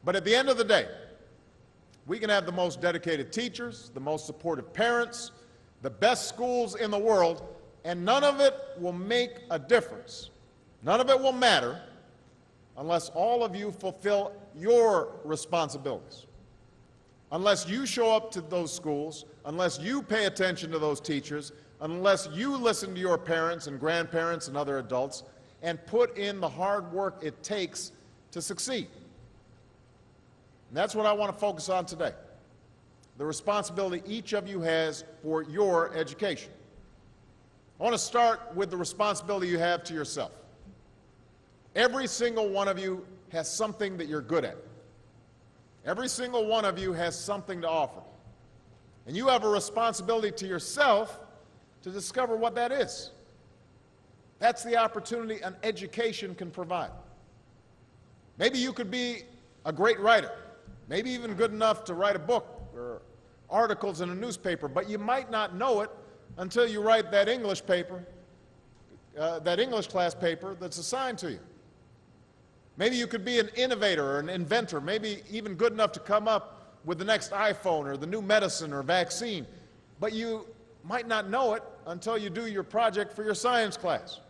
But at the end of the day, we can have the most dedicated teachers, the most supportive parents, the best schools in the world, and none of it will make a difference. None of it will matter unless all of you fulfill your responsibilities. Unless you show up to those schools, unless you pay attention to those teachers, unless you listen to your parents and grandparents and other adults and put in the hard work it takes to succeed. And that's what I want to focus on today, the responsibility each of you has for your education. I want to start with the responsibility you have to yourself. Every single one of you has something that you're good at. Every single one of you has something to offer. And you have a responsibility to yourself to discover what that is. That's the opportunity an education can provide. Maybe you could be a great writer, maybe even good enough to write a book or articles in a newspaper, but you might not know it until you write that English paper, that English class paper that's assigned to you. Maybe you could be an innovator or an inventor, maybe even good enough to come up with the next iPhone or the new medicine or vaccine, but you might not know it until you do your project for your science class.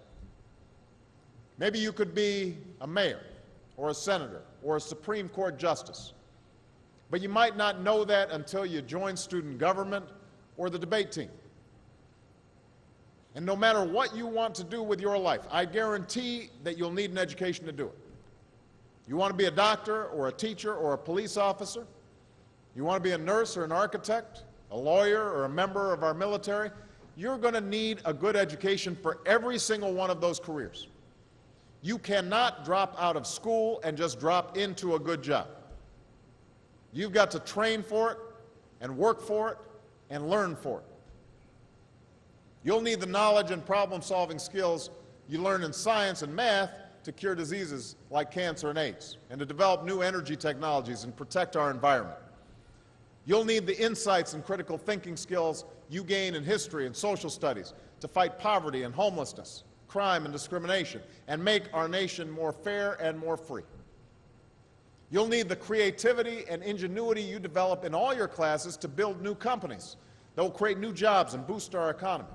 Maybe you could be a mayor or a senator or a Supreme Court justice, but you might not know that until you join student government or the debate team. And no matter what you want to do with your life, I guarantee that you'll need an education to do it. You want to be a doctor or a teacher or a police officer? You want to be a nurse or an architect, a lawyer or a member of our military? You're going to need a good education for every single one of those careers. You cannot drop out of school and just drop into a good job. You've got to train for it and work for it and learn for it. You'll need the knowledge and problem-solving skills you learn in science and math to cure diseases like cancer and AIDS, and to develop new energy technologies and protect our environment. You'll need the insights and critical thinking skills you gain in history and social studies to fight poverty and homelessness, crime and discrimination, and make our nation more fair and more free. You'll need the creativity and ingenuity you develop in all your classes to build new companies that will create new jobs and boost our economy.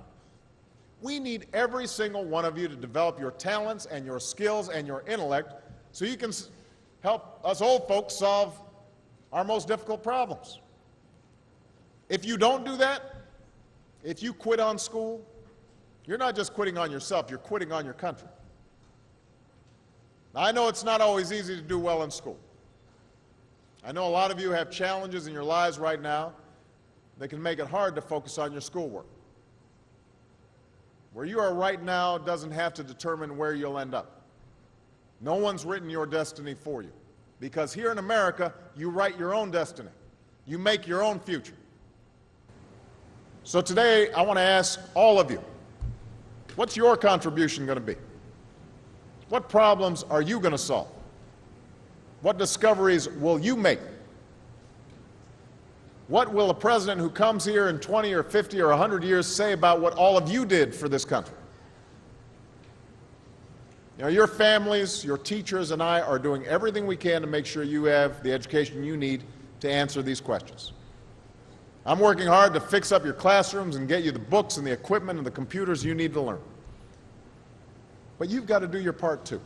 We need every single one of you to develop your talents and your skills and your intellect so you can help us old folks solve our most difficult problems. If you don't do that, if you quit on school, you're not just quitting on yourself, you're quitting on your country. Now, I know it's not always easy to do well in school. I know a lot of you have challenges in your lives right now that can make it hard to focus on your schoolwork. Where you are right now doesn't have to determine where you'll end up. No one's written your destiny for you, because here in America, you write your own destiny. You make your own future. So today, I want to ask all of you, what's your contribution going to be? What problems are you going to solve? What discoveries will you make? What will a president who comes here in 20 or 50 or 100 years say about what all of you did for this country? You know, your families, your teachers, and I are doing everything we can to make sure you have the education you need to answer these questions. I'm working hard to fix up your classrooms and get you the books and the equipment and the computers you need to learn. But you've got to do your part too.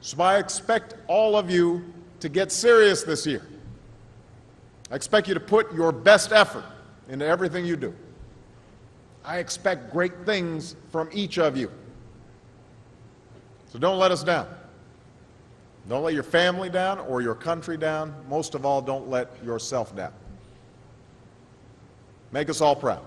So I expect all of you to get serious this year. I expect you to put your best effort into everything you do. I expect great things from each of you. So don't let us down. Don't let your family down or your country down. Most of all, don't let yourself down. Make us all proud.